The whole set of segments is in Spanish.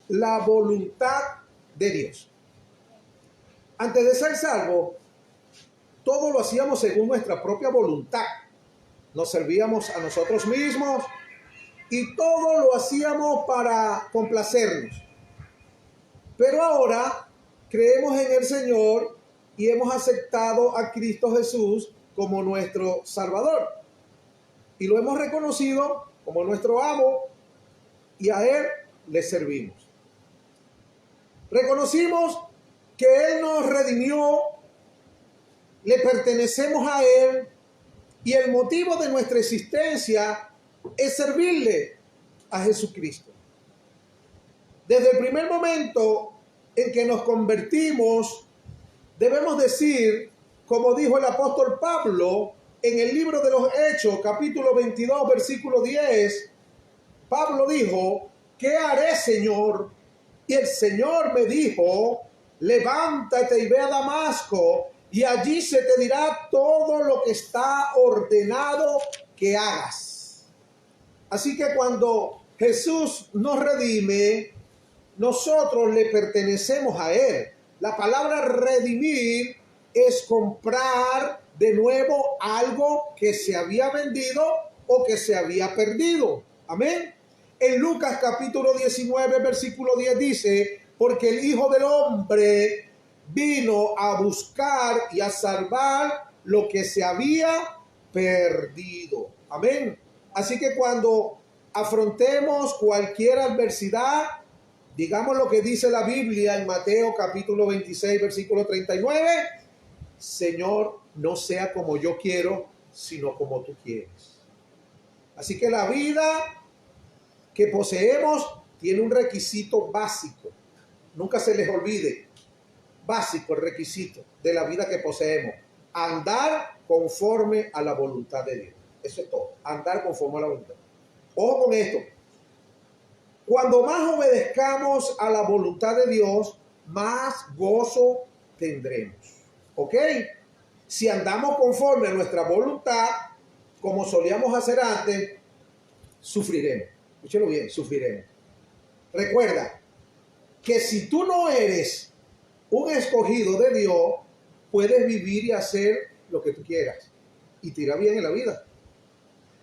la voluntad de Dios. Antes de ser salvos, todo lo hacíamos según nuestra propia voluntad. Nos servíamos a nosotros mismos y todo lo hacíamos para complacernos. Pero ahora creemos en el Señor y hemos aceptado a Cristo Jesús como nuestro Salvador. Y lo hemos reconocido como nuestro amo y a Él le servimos. Reconocimos que Él nos redimió, le pertenecemos a Él y el motivo de nuestra existencia es servirle a Jesucristo. Desde el primer momento en que nos convertimos, debemos decir, como dijo el apóstol Pablo en el libro de los Hechos, capítulo 22, versículo 10, Pablo dijo: ¿qué haré, Señor? Y el Señor me dijo: levántate y ve a Damasco, y allí se te dirá todo lo que está ordenado que hagas. Así que cuando Jesús nos redime, nosotros le pertenecemos a Él. La palabra redimir es comprar de nuevo algo que se había vendido o que se había perdido. Amén. En Lucas capítulo 19, versículo 10 dice: porque el Hijo del Hombre vino a buscar y a salvar lo que se había perdido. Amén. Así que cuando afrontemos cualquier adversidad, digamos lo que dice la Biblia en Mateo capítulo 26, versículo 39. Señor, no sea como yo quiero, sino como tú quieres. Así que la vida que poseemos tiene un requisito básico. Nunca se les olvide, básico el requisito de la vida que poseemos: andar conforme a la voluntad de Dios. Eso es todo, andar conforme a la voluntad. Ojo con esto: cuando más obedezcamos a la voluntad de Dios, más gozo tendremos. ¿Ok? Si andamos conforme a nuestra voluntad, como solíamos hacer antes, sufriremos. Escúchelo bien, sufriremos. Recuerda que si tú no eres un escogido de Dios, puedes vivir y hacer lo que tú quieras y te irá bien en la vida.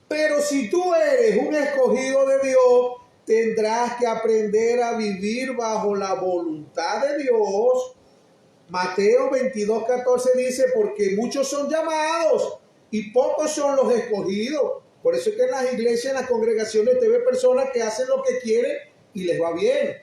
Pero si tú eres un escogido de Dios, tendrás que aprender a vivir bajo la voluntad de Dios. Mateo 22, 14 dice: porque muchos son llamados y pocos son los escogidos. Por eso es que en las iglesias, en las congregaciones, te ve personas que hacen lo que quieren y les va bien.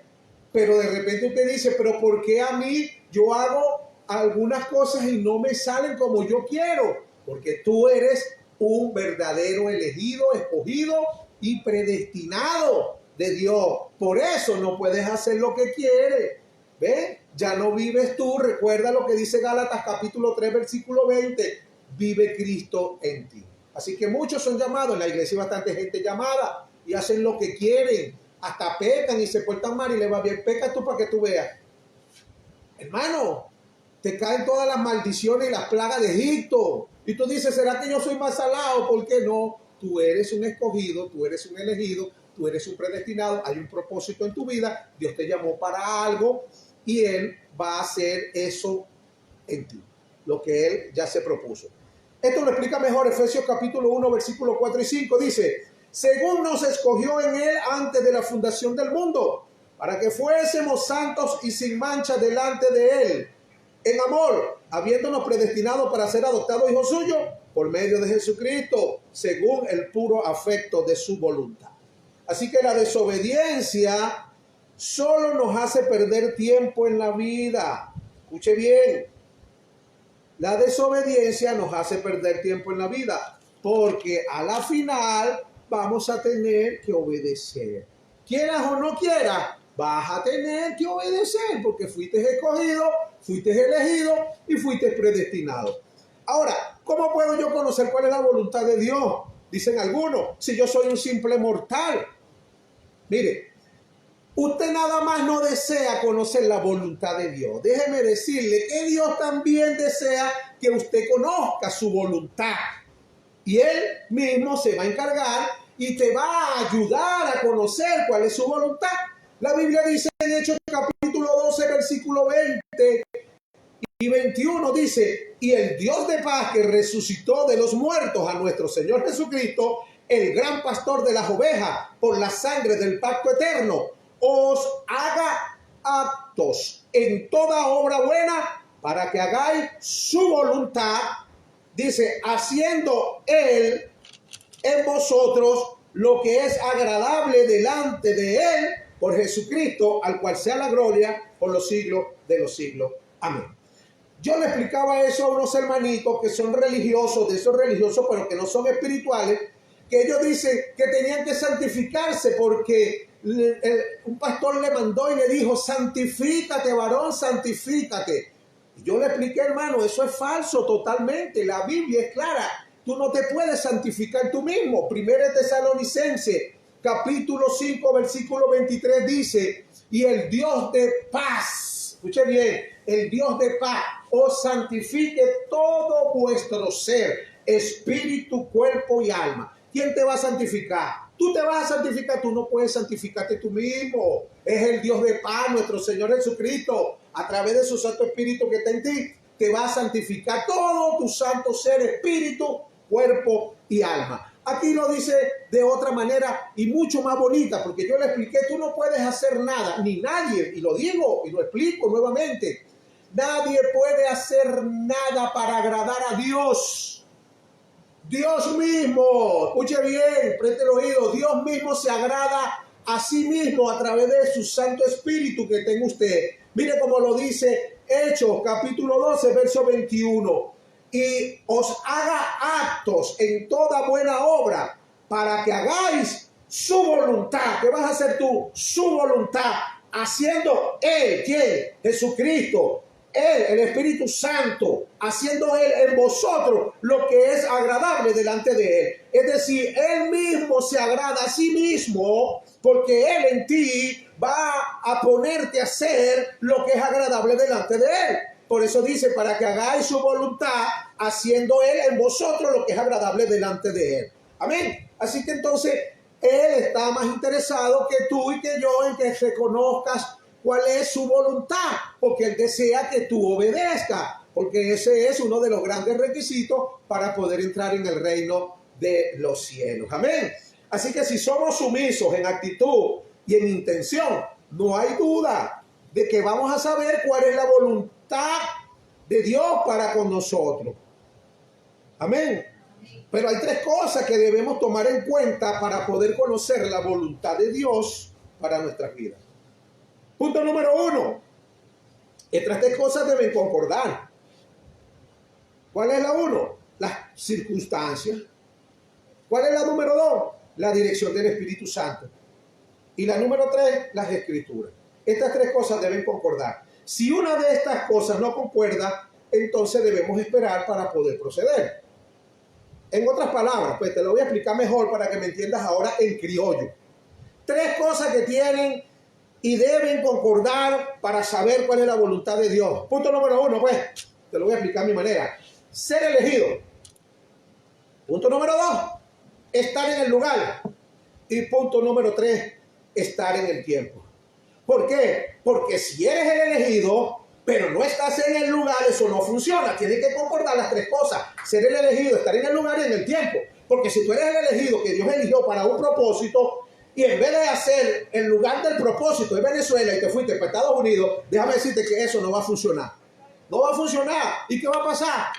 Pero de repente usted dice: pero ¿por qué a mí yo hago algunas cosas y no me salen como yo quiero? Porque tú eres un verdadero elegido, escogido y predestinado de Dios. Por eso no puedes hacer lo que quieres. ¿Ves? Ya no vives tú. Recuerda lo que dice Gálatas capítulo 3, versículo 20. Vive Cristo en ti. Así que muchos son llamados. En la iglesia hay bastante gente llamada y hacen lo que quieren. Hasta pecan y se portan mal y le va bien. Peca tú para que tú veas. Hermano, te caen todas las maldiciones y las plagas de Egipto. Y tú dices: ¿será que yo soy más salado? ¿Por qué no? Tú eres un escogido, tú eres un elegido, tú eres un predestinado. Hay un propósito en tu vida. Dios te llamó para algo y Él va a hacer eso en ti, lo que Él ya se propuso. Esto lo explica mejor Efesios capítulo 1, versículos 4 y 5. Dice: según nos escogió en Él antes de la fundación del mundo, para que fuésemos santos y sin mancha delante de Él, en amor, habiéndonos predestinado para ser adoptados hijos suyos por medio de Jesucristo, según el puro afecto de su voluntad. Así que la desobediencia solo nos hace perder tiempo en la vida. Escuche bien. La desobediencia nos hace perder tiempo en la vida, porque a la final vamos a tener que obedecer. Quieras o no quieras, vas a tener que obedecer, porque fuiste escogido, fuiste elegido y fuiste predestinado. Ahora, ¿cómo puedo yo conocer cuál es la voluntad de Dios? Dicen algunos: si yo soy un simple mortal. Mire, usted nada más no desea conocer la voluntad de Dios. Déjeme decirle que Dios también desea que usted conozca su voluntad. Y Él mismo se va a encargar y te va a ayudar a conocer cuál es su voluntad. La Biblia dice en en Hechos capítulo 12, versículo 20 y 21 dice, y el Dios de paz que resucitó de los muertos a nuestro Señor Jesucristo, el gran pastor de las ovejas, por la sangre del pacto eterno, os haga aptos en toda obra buena para que hagáis su voluntad, dice, haciendo Él en vosotros lo que es agradable delante de Él, por Jesucristo, al cual sea la gloria por los siglos de los siglos. Amén. Yo le explicaba eso a unos hermanitos que son religiosos, de esos religiosos, pero que no son espirituales, que ellos dicen que tenían que santificarse porque un pastor le mandó y le dijo, santifícate, varón, santifícate. Y yo le expliqué, hermano, eso es falso totalmente. La Biblia es clara. Tú no te puedes santificar tú mismo. Primero Tesalonicenses, capítulo 5, versículo 23 dice, y el Dios de paz, escuche bien, el Dios de paz os santifique todo vuestro ser, espíritu, cuerpo y alma. ¿Quién te va a santificar? Tú te vas a santificar, tú no puedes santificarte tú mismo. Es el Dios de paz, nuestro Señor Jesucristo, a través de su Santo Espíritu que está en ti, te va a santificar todo tu santo ser, espíritu, cuerpo y alma. Aquí lo dice de otra manera y mucho más bonita, porque yo le expliqué, tú no puedes hacer nada, ni nadie, y lo digo y lo explico nuevamente, nadie puede hacer nada para agradar a Dios. Dios mismo, escuche bien, preste el oído, Dios mismo se agrada a sí mismo a través de su Santo Espíritu que tenga usted. Mire cómo lo dice Hechos, capítulo 12, verso 21. Y os haga aptos en toda buena obra para que hagáis su voluntad. ¿Qué vas a hacer tú? Su voluntad, haciendo Él, ¿quién? Jesucristo. Él, el Espíritu Santo, haciendo Él en vosotros lo que es agradable delante de Él. Es decir, Él mismo se agrada a sí mismo porque Él en ti va a ponerte a hacer lo que es agradable delante de Él. Por eso dice, para que hagáis su voluntad, haciendo Él en vosotros lo que es agradable delante de Él. Amén. Así que entonces, Él está más interesado que tú y que yo en que reconozcas cuál es su voluntad, porque Él desea que tú obedezcas, porque ese es uno de los grandes requisitos para poder entrar en el reino de los cielos. Amén. Así que si somos sumisos en actitud y en intención, no hay duda de que vamos a saber cuál es la voluntad de Dios para con nosotros. Amén. Pero hay tres cosas que debemos tomar en cuenta para poder conocer la voluntad de Dios para nuestras vidas. Punto número 1. Estas tres cosas deben concordar. ¿Cuál es la 1? Las circunstancias. ¿Cuál es la número 2? La dirección del Espíritu Santo. Y la número 3, las Escrituras. Estas tres cosas deben concordar. Si una de estas cosas no concuerda, entonces debemos esperar para poder proceder. En otras palabras, pues te lo voy a explicar mejor para que me entiendas ahora en criollo. Tres cosas que tienen y deben concordar para saber cuál es la voluntad de Dios. Punto número 1, pues, te lo voy a explicar a mi manera. Ser elegido. Punto número 2, estar en el lugar. Y punto número 3, estar en el tiempo. ¿Por qué? Porque si eres el elegido, pero no estás en el lugar, eso no funciona. Tienes que concordar las tres cosas. Ser el elegido, estar en el lugar y en el tiempo. Porque si tú eres el elegido que Dios eligió para un propósito, y en vez de hacer el lugar del propósito de Venezuela y te fuiste para Estados Unidos, déjame decirte que eso no va a funcionar. No va a funcionar. ¿Y qué va a pasar?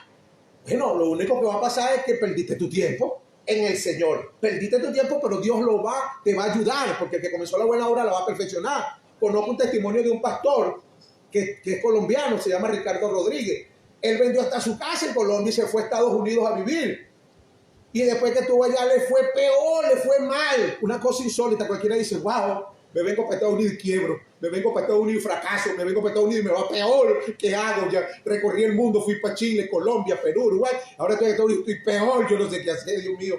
Bueno, lo único que va a pasar es que perdiste tu tiempo en el Señor. Perdiste tu tiempo, pero Dios te va a ayudar, porque el que comenzó la buena obra la va a perfeccionar. Conozco un testimonio de un pastor que es colombiano, se llama Ricardo Rodríguez. Él vendió hasta su casa en Colombia y se fue a Estados Unidos a vivir. Y después que estuvo allá le fue peor, le fue mal. Una cosa insólita, cualquiera dice, wow, me vengo para Estados Unidos y quiebro, me vengo para Estados Unidos y fracaso, me vengo para Estados Unidos y me va peor. ¿Qué hago? Ya recorrí el mundo, fui para Chile, Colombia, Perú, Uruguay, ahora estoy en Estados Unidos, estoy peor, yo no sé qué hacer, Dios mío.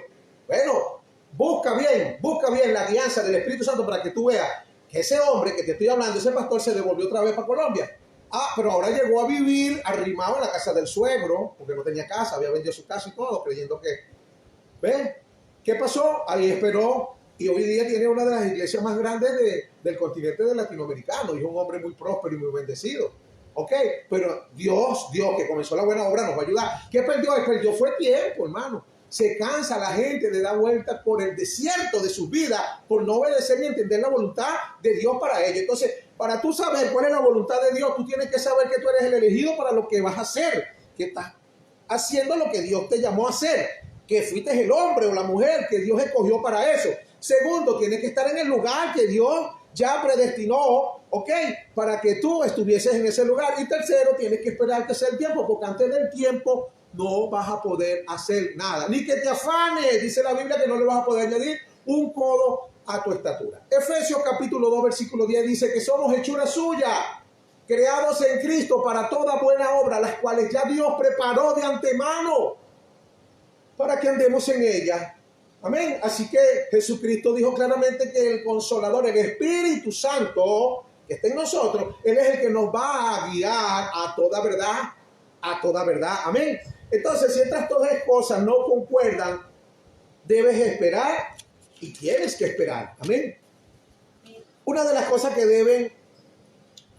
Bueno, busca bien la guianza del Espíritu Santo para que tú veas que ese hombre que te estoy hablando, ese pastor se devolvió otra vez para Colombia. Pero ahora llegó a vivir arrimado en la casa del suegro, porque no tenía casa, había vendido su casa y todo, creyendo que... ¿Ven? ¿Qué pasó? Ahí esperó y hoy día tiene una de las iglesias más grandes del continente de latinoamericano y es un hombre muy próspero y muy bendecido. Ok, pero Dios que comenzó la buena obra nos va a ayudar. ¿Qué perdió? Perdió fue tiempo, hermano. Se cansa la gente de dar vueltas por el desierto de sus vidas por no obedecer ni entender la voluntad de Dios para ellos. Entonces, para tú saber cuál es la voluntad de Dios, tú tienes que saber que tú eres el elegido para lo que vas a hacer, que estás haciendo lo que Dios te llamó a hacer, que fuiste el hombre o la mujer que Dios escogió para eso. Segundo, tienes que estar en el lugar que Dios ya predestinó, ok, para que tú estuvieses en ese lugar. Y tercero, tienes que esperar que sea el tiempo, porque antes del tiempo no vas a poder hacer nada. Ni que te afanes, dice la Biblia que no le vas a poder añadir un codo a tu estatura. Efesios capítulo 2, versículo 10 dice que somos hechura suya, creados en Cristo para toda buena obra, las cuales ya Dios preparó de antemano para que andemos en ellas. Amén. Así que Jesucristo dijo claramente que el Consolador, el Espíritu Santo que está en nosotros, Él es el que nos va a guiar a toda verdad, a toda verdad. Amén. Entonces, si estas dos cosas no concuerdan, debes esperar y tienes que esperar. Amén. Una de las cosas que deben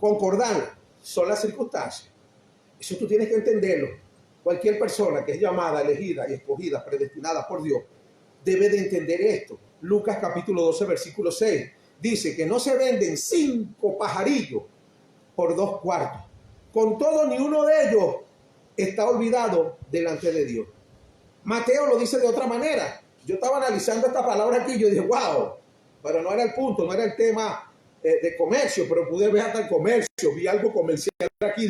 concordar son las circunstancias. Eso tú tienes que entenderlo. Cualquier persona que es llamada, elegida y escogida, predestinada por Dios, debe de entender esto. Lucas capítulo 12, versículo 6, dice que no se venden 5 pajarillos por 2 cuartos. Con todo, ni uno de ellos está olvidado delante de Dios. Mateo lo dice de otra manera. Yo estaba analizando esta palabra aquí y yo dije, wow, pero no era el punto, no era el tema de comercio, pero pude ver hasta el comercio, vi algo comercial aquí,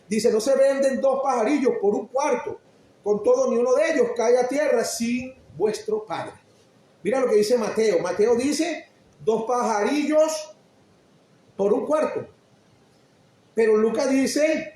dice, no se venden 2 pajarillos por 1 cuarto. Con todo, ni uno de ellos cae a tierra sin vuestro Padre. Mira lo que dice Mateo. Mateo dice 2 pajarillos por 1 cuarto. Pero Lucas dice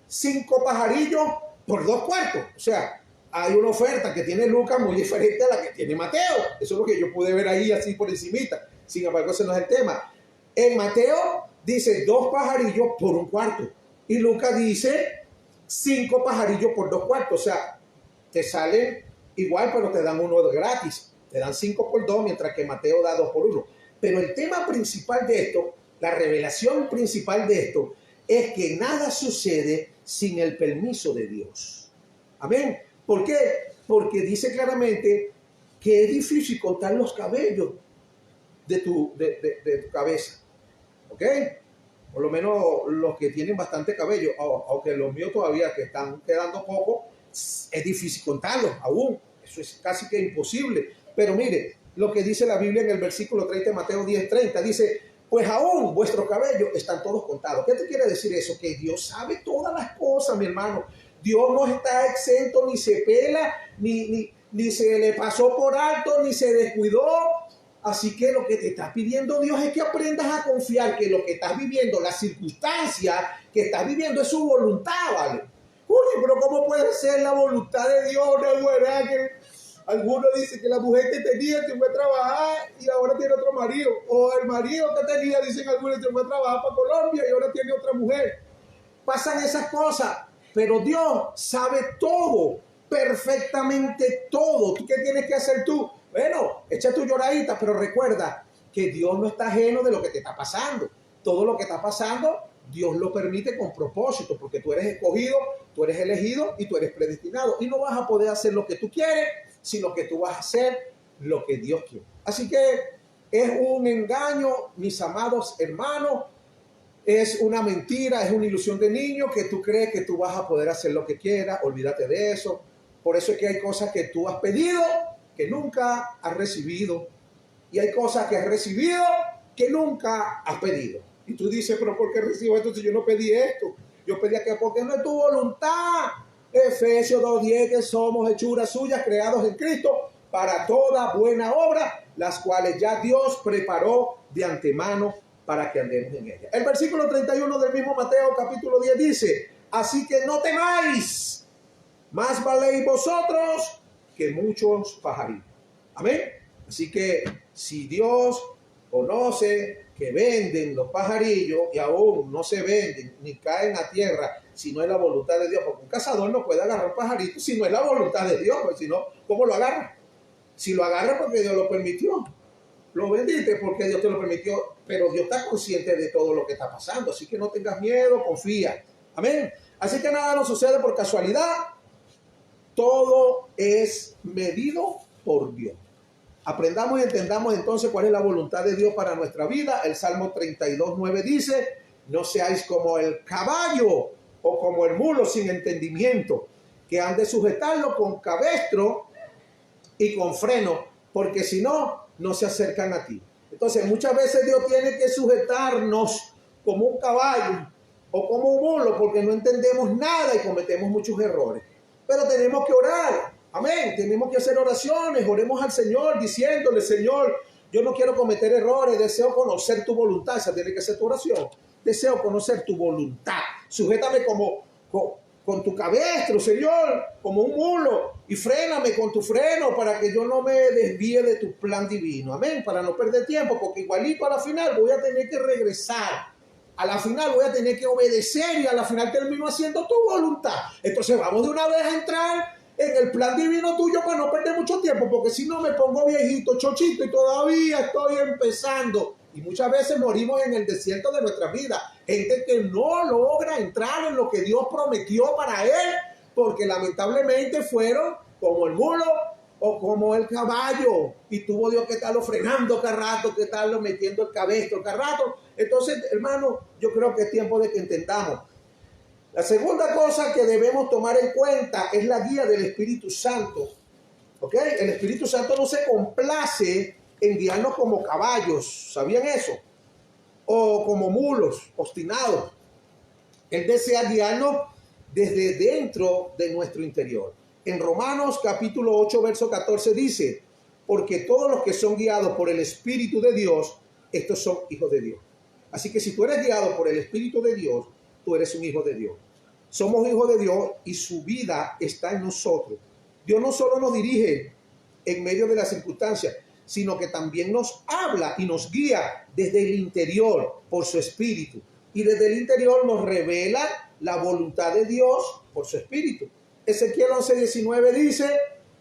5 pajarillos por 2 cuartos. O sea, hay una oferta que tiene Lucas muy diferente a la que tiene Mateo. Eso es lo que yo pude ver ahí así por encimita. Sin embargo, ese no es el tema. En Mateo dice 2 pajarillos por 1 cuarto. Y Lucas dice 5 pajarillos por 2 cuartos. O sea, te salen igual, pero te dan uno gratis. Te dan 5 por 2, mientras que Mateo da 2 por 1. Pero el tema principal de esto, la revelación principal de esto, es que nada sucede sin el permiso de Dios. Amén. ¿Por qué? Porque dice claramente que es difícil contar los cabellos de tu cabeza. ¿Ok? Por lo menos los que tienen bastante cabello, aunque los míos todavía que están quedando poco, es difícil contarlos aún. Eso es casi que imposible. Pero mire, lo que dice la Biblia en el versículo 30 de Mateo 10:30, dice, pues aún vuestros cabellos están todos contados. ¿Qué te quiere decir eso? Que Dios sabe todas las cosas, mi hermano. Dios no está exento, ni se pela, ni se le pasó por alto, ni se descuidó. Así que lo que te está pidiendo Dios es que aprendas a confiar que lo que estás viviendo, la circunstancia que estás viviendo es su voluntad, ¿vale? Uy, pero ¿cómo puede ser la voluntad de Dios? No es verdad que algunos dicen que la mujer que tenía se fue a trabajar y ahora tiene otro marido. O el marido que tenía, dicen algunos, se fue a trabajar para Colombia y ahora tiene otra mujer. Pasan esas cosas, pero Dios sabe todo, perfectamente todo. ¿Qué tienes que hacer tú? Bueno, echa tu lloradita, pero recuerda que Dios no está ajeno de lo que te está pasando. Todo lo que está pasando, Dios lo permite con propósito, porque tú eres escogido, tú eres elegido y tú eres predestinado. Y no vas a poder hacer lo que tú quieres, sino que tú vas a hacer lo que Dios quiere. Así que es un engaño, mis amados hermanos, es una mentira, es una ilusión de niño que tú crees que tú vas a poder hacer lo que quieras. Olvídate de eso. Por eso es que hay cosas que tú has pedido que nunca has recibido, y hay cosas que has recibido que nunca has pedido. Y tú dices, pero ¿por qué recibo esto si yo no pedí esto? Yo pedí que porque no es tu voluntad. Efesios 2:10, que somos hechuras suyas, creados en Cristo para toda buena obra, las cuales ya Dios preparó de antemano para que andemos en ella. El versículo 31 del mismo Mateo capítulo 10 dice, así que no temáis, más valéis vosotros que muchos pajarillos. Amén. Así que si Dios conoce que venden los pajarillos y aún no se venden ni caen a tierra si no es la voluntad de Dios, porque un cazador no puede agarrar un pajarito si no es la voluntad de Dios, pues si no, ¿cómo lo agarra? Si lo agarra porque Dios lo permitió, lo vendiste porque Dios te lo permitió, pero Dios está consciente de todo lo que está pasando, así que no tengas miedo, confía. Amén. Así que nada nos sucede por casualidad, todo es medido por Dios. Aprendamos y entendamos entonces cuál es la voluntad de Dios para nuestra vida. El Salmo 32:9 dice, no seáis como el caballo o como el mulo sin entendimiento, que han de sujetarlo con cabestro y con freno, porque si no, no se acercan a ti. Entonces, muchas veces Dios tiene que sujetarnos como un caballo o como un mulo, porque no entendemos nada y cometemos muchos errores. Pero tenemos que orar. Amén. Tenemos que hacer oraciones. Oremos al Señor diciéndole, Señor, yo no quiero cometer errores. Deseo conocer tu voluntad. Esa tiene que ser tu oración. Deseo conocer tu voluntad. Sujétame con tu cabestro, Señor, como un mulo. Y fréname con tu freno para que yo no me desvíe de tu plan divino. Amén. Para no perder tiempo, porque igualito a la final voy a tener que regresar. A la final voy a tener que obedecer y a la final termino haciendo tu voluntad. Entonces vamos de una vez a entrar en el plan divino tuyo para no perder mucho tiempo, porque si no me pongo viejito, chochito y todavía estoy empezando. Y muchas veces morimos en el desierto de nuestra vida. Gente que no logra entrar en lo que Dios prometió para él, porque lamentablemente fueron como el mulo o como el caballo, y tuvo Dios que estarlo frenando cada rato, que estarlo metiendo el cabestro cada rato. Entonces, hermano, yo creo que es tiempo de que entendamos. La segunda cosa que debemos tomar en cuenta es la guía del Espíritu Santo. ¿Ok? El Espíritu Santo no se complace en guiarnos como caballos, ¿sabían eso? O como mulos obstinados. Él desea guiarnos desde dentro de nuestro interior. En Romanos capítulo 8, verso 14 dice, porque todos los que son guiados por el Espíritu de Dios, estos son hijos de Dios. Así que si tú eres guiado por el Espíritu de Dios, tú eres un hijo de Dios. Somos hijos de Dios y su vida está en nosotros. Dios no solo nos dirige en medio de las circunstancias, sino que también nos habla y nos guía desde el interior por su Espíritu. Y desde el interior nos revela la voluntad de Dios por su Espíritu. Ezequiel 11:19 dice,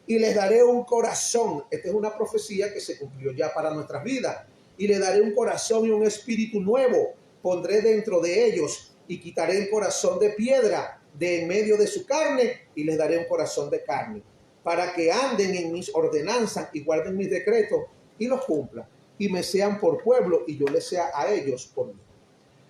y les daré un corazón. Esta es una profecía que se cumplió ya para nuestras vidas. Y le daré un corazón y un espíritu nuevo. Pondré dentro de ellos y quitaré el corazón de piedra de en medio de su carne y les daré un corazón de carne, para que anden en mis ordenanzas y guarden mis decretos y los cumplan, y me sean por pueblo y yo les sea a ellos por mí.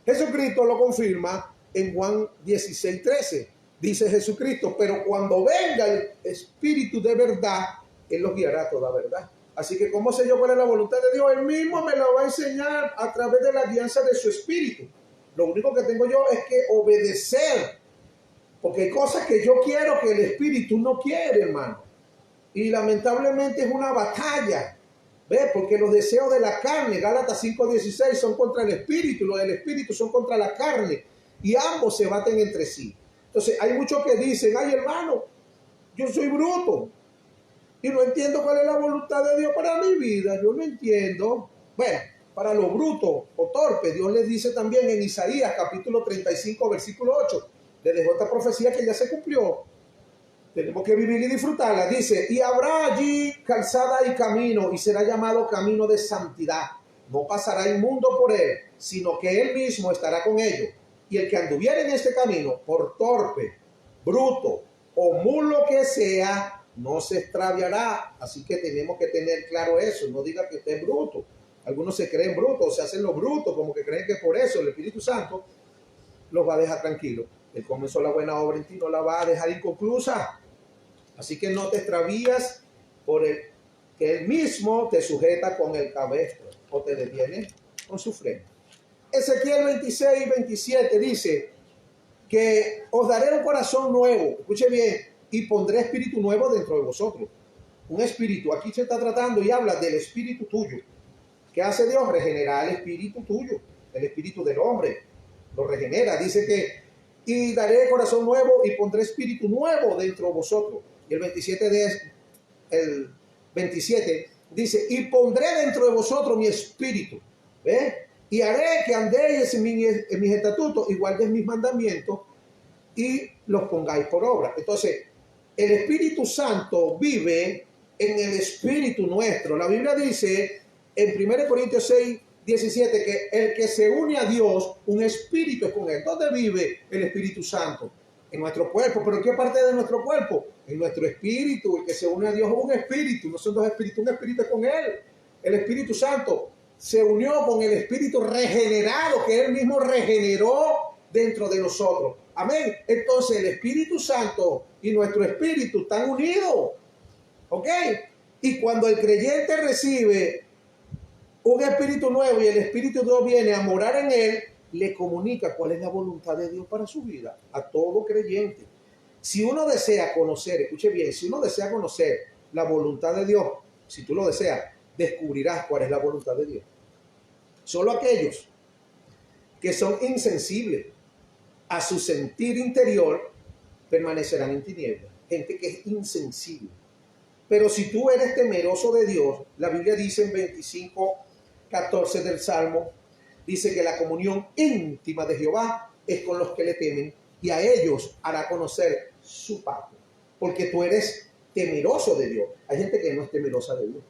Jesucristo lo confirma en Juan 16:13. Dice Jesucristo, pero cuando venga el Espíritu de verdad, Él los guiará a toda verdad. Así que, ¿cómo sé yo cuál es la voluntad de Dios? Él mismo me la va a enseñar a través de la guianza de su Espíritu. Lo único que tengo yo es que obedecer, porque hay cosas que yo quiero que el Espíritu no quiere, hermano. Y lamentablemente es una batalla, ¿ves? Porque los deseos de la carne, Gálatas 5:16, son contra el Espíritu, y los del Espíritu son contra la carne, y ambos se baten entre sí. Entonces hay muchos que dicen, ay hermano, yo soy bruto y no entiendo cuál es la voluntad de Dios para mi vida, yo no entiendo. Bueno, para los brutos o torpes, Dios les dice también en Isaías capítulo 35, versículo 8, le dejó esta profecía que ya se cumplió. Tenemos que vivir y disfrutarla. Dice, y habrá allí calzada y camino, y será llamado camino de santidad. No pasará inmundo por él, sino que él mismo estará con ellos. Y el que anduviera en este camino, por torpe, bruto o mulo que sea, no se extraviará. Así que tenemos que tener claro eso. No diga que usted es bruto. Algunos se creen brutos, se hacen los brutos, como que creen que por eso el Espíritu Santo los va a dejar tranquilos. Él comenzó la buena obra en ti, no la va a dejar inconclusa. Así que no te extravías por el que él mismo te sujeta con el cabestro o te detiene con su freno. Ezequiel 26:27 dice que os daré un corazón nuevo, escuche bien, y pondré espíritu nuevo dentro de vosotros. Un espíritu, aquí se está tratando y habla del espíritu tuyo. ¿Qué hace Dios? Regenerar el espíritu tuyo, el espíritu del hombre. Lo regenera, dice que, y daré corazón nuevo y pondré espíritu nuevo dentro de vosotros. Y el 27 dice, y pondré dentro de vosotros mi espíritu, ¿ves? Y haré que andéis en mis estatutos y guardéis mis mandamientos y los pongáis por obra. Entonces, el Espíritu Santo vive en el espíritu nuestro. La Biblia dice en 1 Corintios 6, 17, que el que se une a Dios, un espíritu es con él. ¿Dónde vive el Espíritu Santo? En nuestro cuerpo. ¿Pero en qué parte de nuestro cuerpo? En nuestro espíritu. El que se une a Dios es un espíritu, no son dos espíritus, un espíritu es con él. El Espíritu Santo se unió con el espíritu regenerado que él mismo regeneró dentro de nosotros. Amén. Entonces el Espíritu Santo y nuestro espíritu están unidos. ¿Ok? Y cuando el creyente recibe un espíritu nuevo y el Espíritu de Dios viene a morar en él, le comunica cuál es la voluntad de Dios para su vida, a todo creyente. Si uno desea conocer, escuche bien, si uno desea conocer la voluntad de Dios, si tú lo deseas, descubrirás cuál es la voluntad de Dios. Solo aquellos que son insensibles a su sentir interior permanecerán en tinieblas. Gente que es insensible. Pero si tú eres temeroso de Dios, la Biblia dice en 25:14 del Salmo, dice que la comunión íntima de Jehová es con los que le temen y a ellos hará conocer su pacto. Porque tú eres temeroso de Dios. Hay gente que no es temerosa de Dios.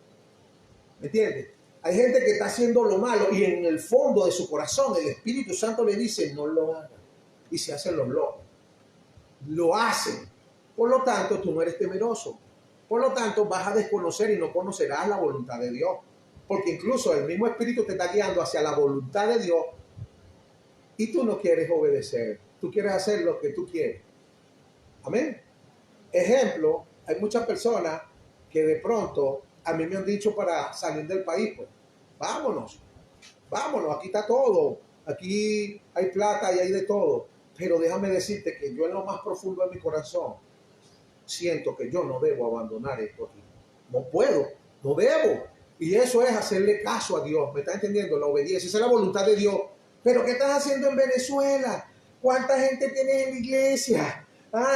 ¿Me entiendes? Hay gente que está haciendo lo malo y en el fondo de su corazón el Espíritu Santo le dice no lo hagan. Y se hacen los locos. Lo hacen. Por lo tanto, tú no eres temeroso. Por lo tanto, vas a desconocer y no conocerás la voluntad de Dios. Porque incluso el mismo Espíritu te está guiando hacia la voluntad de Dios y tú no quieres obedecer. Tú quieres hacer lo que tú quieres. Amén. Ejemplo, hay muchas personas que de pronto a mí me han dicho para salir del país, pues, vámonos, aquí está todo, aquí hay plata y hay de todo. Pero déjame decirte que yo en lo más profundo de mi corazón siento que yo no debo abandonar esto aquí. No puedo, no debo. Y eso es hacerle caso a Dios. ¿Me está entendiendo? La obediencia, esa es la voluntad de Dios. Pero ¿qué estás haciendo en Venezuela? ¿Cuánta gente tienes en la iglesia?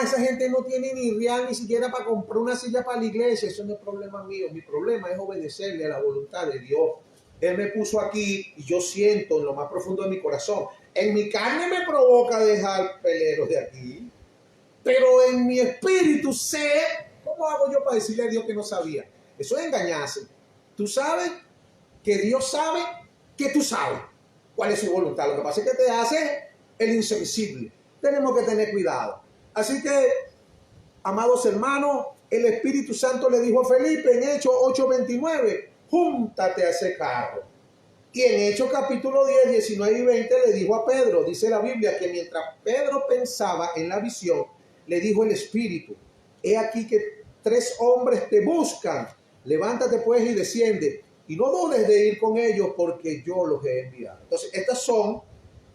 Esa gente no tiene ni real ni siquiera para comprar una silla para la iglesia. Eso no es problema mío. Mi problema es obedecerle a la voluntad de Dios. Él me puso aquí y yo siento en lo más profundo de mi corazón. En mi carne me provoca dejar peleros de aquí. Pero en mi espíritu sé, ¿cómo hago yo para decirle a Dios que no sabía? Eso es engañarse. Tú sabes que Dios sabe que tú sabes cuál es su voluntad. Lo que pasa es que te hace el insensible. Tenemos que tener cuidado. Así que, amados hermanos, el Espíritu Santo le dijo a Felipe en Hechos 8:29, júntate a ese carro. Y en Hechos capítulo 10, 19 y 20 le dijo a Pedro, dice la Biblia, que mientras Pedro pensaba en la visión, le dijo el Espíritu, he aquí que 3 hombres te buscan, levántate pues y desciende, y no dudes de ir con ellos porque yo los he enviado. Entonces, estas son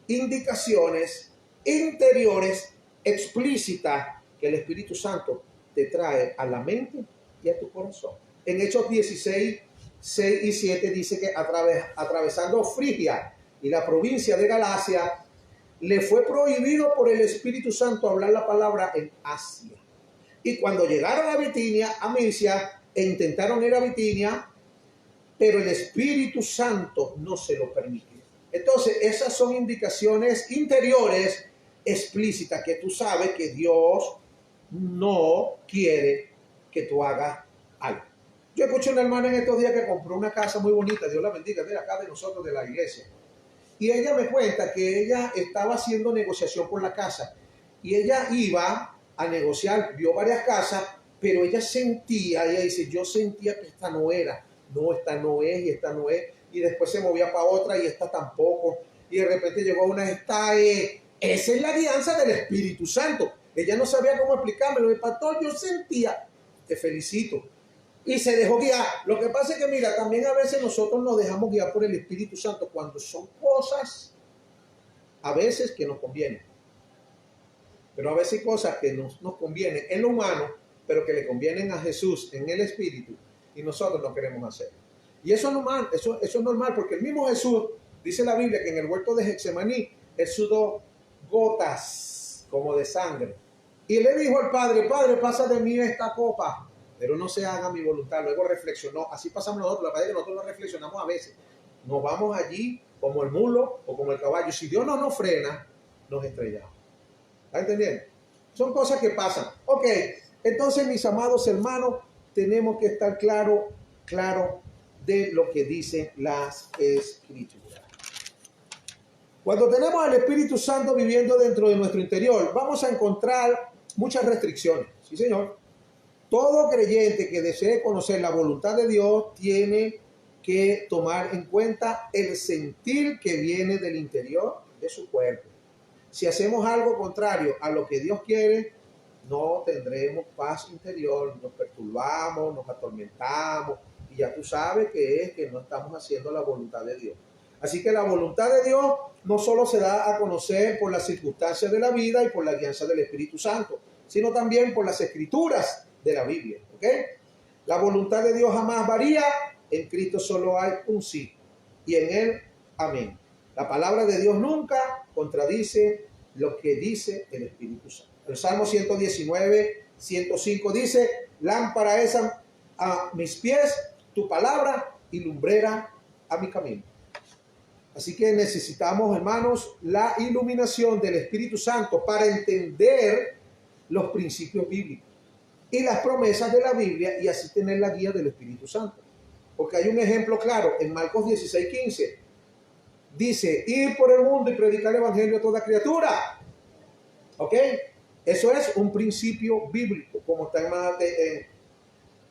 indicaciones interiores explícitas que el Espíritu Santo te trae a la mente y a tu corazón. En Hechos 16, 6 y 7 dice que atravesando Frigia y la provincia de Galacia, le fue prohibido por el Espíritu Santo hablar la palabra en Asia. Y cuando llegaron a Bitinia, a Misia, e intentaron ir a Bitinia, pero el Espíritu Santo no se lo permitió. Entonces, esas son indicaciones interiores explícitas que tú sabes que Dios no quiere que tú hagas algo. Yo escuché a una hermana en estos días que compró una casa muy bonita, Dios la bendiga, de acá de nosotros, de la iglesia. Y ella me cuenta que ella estaba haciendo negociación por la casa. Y ella iba a negociar, vio varias casas, pero ella dice, yo sentía que esta no era. No, esta no es y esta no es. Y después se movía para otra y esta tampoco. Y de repente llegó a una, esta es. Esa es la guianza del Espíritu Santo. Ella no sabía cómo explicármelo. El pastor, yo sentía, te felicito. Y se dejó guiar. Lo que pasa es que, mira, también a veces nosotros nos dejamos guiar por el Espíritu Santo cuando son cosas, a veces que nos convienen. Pero a veces cosas que nos convienen en lo humano, pero que le convienen a Jesús en el Espíritu, y nosotros no queremos hacer. Y eso es normal, eso es normal, porque el mismo Jesús, dice la Biblia, que en el huerto de Getsemaní, él sudó gotas como de sangre. Y le dijo al Padre, Padre, pasa de mí esta copa, pero no se haga mi voluntad. Luego reflexionó, así pasamos nosotros, la verdad es que nosotros no reflexionamos a veces. Nos vamos allí como el mulo o como el caballo. Si Dios no nos frena, nos estrellamos. ¿Está entendiendo? Son cosas que pasan. Ok, entonces mis amados hermanos, tenemos que estar claro de lo que dicen las Escrituras. Cuando tenemos al Espíritu Santo viviendo dentro de nuestro interior, vamos a encontrar muchas restricciones. Sí, señor. Todo creyente que desee conocer la voluntad de Dios tiene que tomar en cuenta el sentir que viene del interior de su cuerpo. Si hacemos algo contrario a lo que Dios quiere, no tendremos paz interior, nos perturbamos, nos atormentamos, y ya tú sabes que es que no estamos haciendo la voluntad de Dios. Así que la voluntad de Dios no solo se da a conocer por las circunstancias de la vida y por la guianza del Espíritu Santo, sino también por las escrituras de la Biblia. ¿Okay? La voluntad de Dios jamás varía, en Cristo solo hay un sí, y en Él, amén. La palabra de Dios nunca contradice lo que dice el Espíritu Santo. El Salmo 119, 105 dice: lámpara es a mis pies tu palabra y lumbrera a mi camino. Así que necesitamos, hermanos, la iluminación del Espíritu Santo para entender los principios bíblicos y las promesas de la Biblia, y así tener la guía del Espíritu Santo. Porque hay un ejemplo claro en Marcos 16, 15. Dice: ir por el mundo y predicar el evangelio a toda criatura. ¿Ok? Eso es un principio bíblico, como está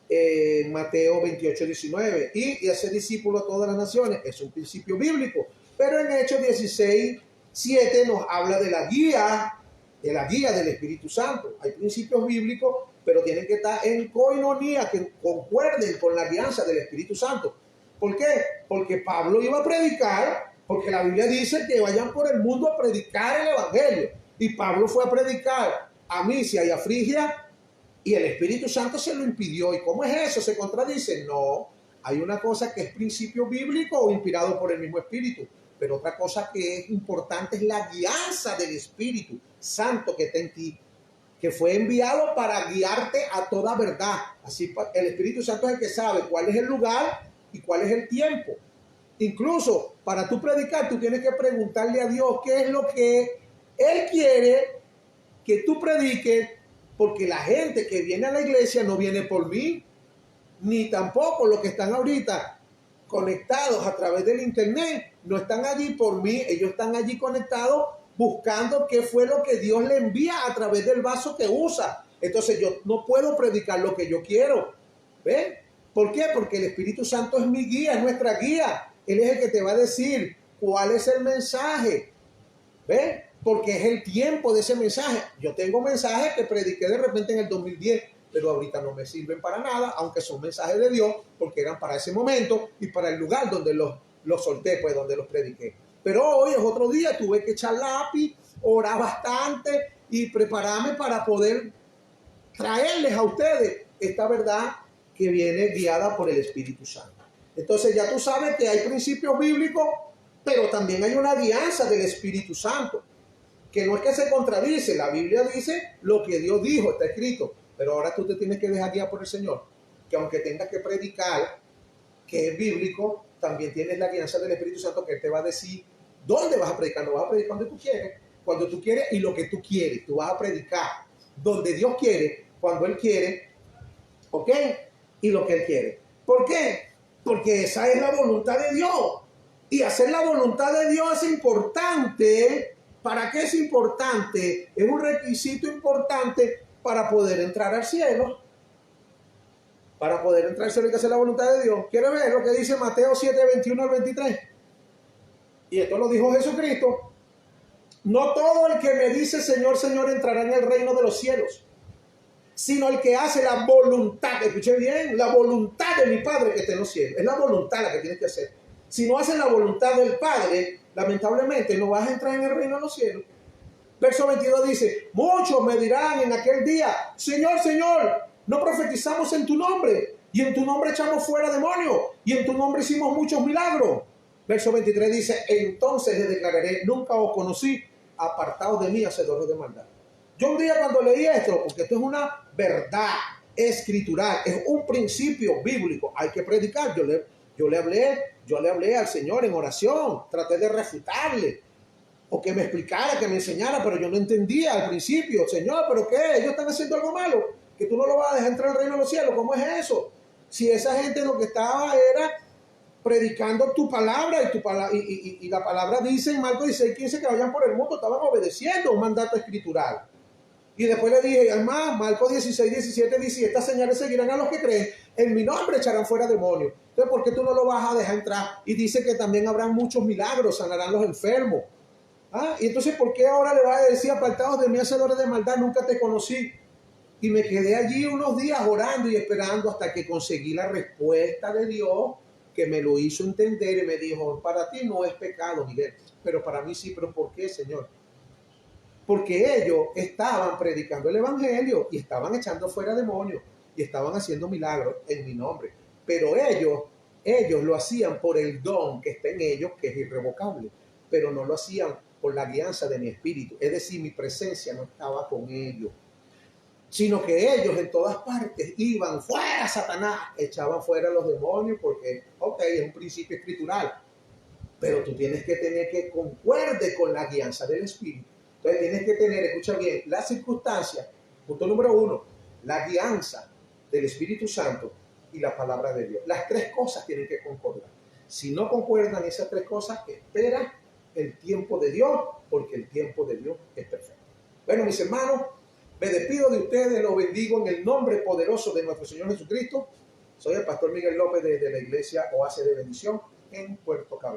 en Mateo 28, 19. Y hacer discípulos a todas las naciones. Es un principio bíblico. Pero en Hechos 16, 7 nos habla de la guía del Espíritu Santo. Hay principios bíblicos, pero tienen que estar en coinonía, que concuerden con la guianza del Espíritu Santo. ¿Por qué? Porque Pablo iba a predicar, porque la Biblia dice que vayan por el mundo a predicar el evangelio. Y Pablo fue a predicar a Misia y a Frigia, y el Espíritu Santo se lo impidió. ¿Y cómo es eso? ¿Se contradice? No. Hay una cosa que es principio bíblico o inspirado por el mismo Espíritu, pero otra cosa que es importante es la guianza del Espíritu Santo que está en ti, que fue enviado para guiarte a toda verdad. Así el Espíritu Santo es el que sabe cuál es el lugar y cuál es el tiempo. Incluso para tú predicar, tú tienes que preguntarle a Dios qué es lo que Él quiere que tú prediques, porque la gente que viene a la iglesia no viene por mí, ni tampoco los que están ahorita conectados a través del internet no están allí por mí. Ellos están allí conectados buscando qué fue lo que Dios le envía a través del vaso que usa. Entonces yo no puedo predicar lo que yo quiero. ¿Ven? ¿Por qué? Porque el Espíritu Santo es mi guía, es nuestra guía. Él es el que te va a decir cuál es el mensaje. ¿Ven? Porque es el tiempo de ese mensaje. Yo tengo mensajes que prediqué de repente en el 2010, pero ahorita no me sirven para nada, aunque son mensajes de Dios, porque eran para ese momento y para el lugar donde los solté, pues donde los prediqué. Pero hoy es otro día, tuve que echar lápiz, orar bastante y prepararme para poder traerles a ustedes esta verdad que viene guiada por el Espíritu Santo. Entonces ya tú sabes que hay principios bíblicos, pero también hay una guianza del Espíritu Santo, que no es que se contradice. La Biblia dice lo que Dios dijo, está escrito, pero ahora tú te tienes que dejar guiar por el Señor, que aunque tengas que predicar, que es bíblico, también tienes la guianza del Espíritu Santo, que Él te va a decir dónde vas a predicar. No vas a predicar donde tú quieres, cuando tú quieres y lo que tú quieres. Tú vas a predicar donde Dios quiere, cuando Él quiere, ¿ok? Y lo que Él quiere. ¿Por qué? Porque esa es la voluntad de Dios. Y hacer la voluntad de Dios es importante. ¿Para qué es importante? Es un requisito importante para poder entrar al cielo. Para poder entrar al cielo hay que hacer la voluntad de Dios. ¿Quiere ver lo que dice Mateo 7, 21 al 23? Y esto lo dijo Jesucristo. No todo el que me dice Señor, Señor entrará en el reino de los cielos, sino el que hace la voluntad, escuché bien, la voluntad de mi Padre que está en los cielos. Es la voluntad la que tienes que hacer. Si no haces la voluntad del Padre, lamentablemente no vas a entrar en el reino de los cielos. Verso 22 dice: muchos me dirán en aquel día, Señor, Señor, no profetizamos en tu nombre, y en tu nombre echamos fuera demonios, y en tu nombre hicimos muchos milagros. Verso 23 dice: entonces les declararé, nunca os conocí, apartados de mí, hacedores de maldad. Yo un día cuando leí esto, porque esto es una verdad escritural, es un principio bíblico, hay que predicar. Yo le hablé al Señor en oración, traté de refutarle, o que me explicara, que me enseñara, pero yo no entendía al principio. Señor, ¿pero qué? ¿Ellos están haciendo algo malo? ¿Que tú no lo vas a dejar entrar al reino de los cielos? ¿Cómo es eso? Si esa gente lo que estaba era predicando tu palabra y la palabra dice en Marcos 16:15 que vayan por el mundo, estaban obedeciendo un mandato escritural. Y después le dije, además, Marcos 16:17 dice, estas señales seguirán a los que creen, en mi nombre echarán fuera demonios. Entonces, ¿por qué tú no lo vas a dejar entrar? Y dice que también habrán muchos milagros, sanarán los enfermos. Y entonces, ¿por qué ahora le vas a decir, apartados de mí, hacedores de maldad, nunca te conocí? Y me quedé allí unos días orando y esperando hasta que conseguí la respuesta de Dios, que me lo hizo entender y me dijo, para ti no es pecado, Miguel, pero para mí sí. ¿Pero por qué, Señor? Porque ellos estaban predicando el evangelio y estaban echando fuera demonios y estaban haciendo milagros en mi nombre. Pero ellos lo hacían por el don que está en ellos, que es irrevocable, pero no lo hacían por la guianza de mi espíritu. Es decir, mi presencia no estaba con ellos, sino que ellos en todas partes iban, fuera Satanás, echaban fuera los demonios, porque, ok, es un principio escritural, pero tú tienes que tener que concuerde con la guianza del espíritu. Entonces tienes que tener, escucha bien, las circunstancias, punto número 1, la guianza del Espíritu Santo y la palabra de Dios. Las tres cosas tienen que concordar. Si no concuerdan esas tres cosas, espera el tiempo de Dios, porque el tiempo de Dios es perfecto. Bueno, mis hermanos, me despido de ustedes, los bendigo en el nombre poderoso de nuestro Señor Jesucristo. Soy el pastor Miguel López de la iglesia Oasis de Bendición en Puerto Cabello.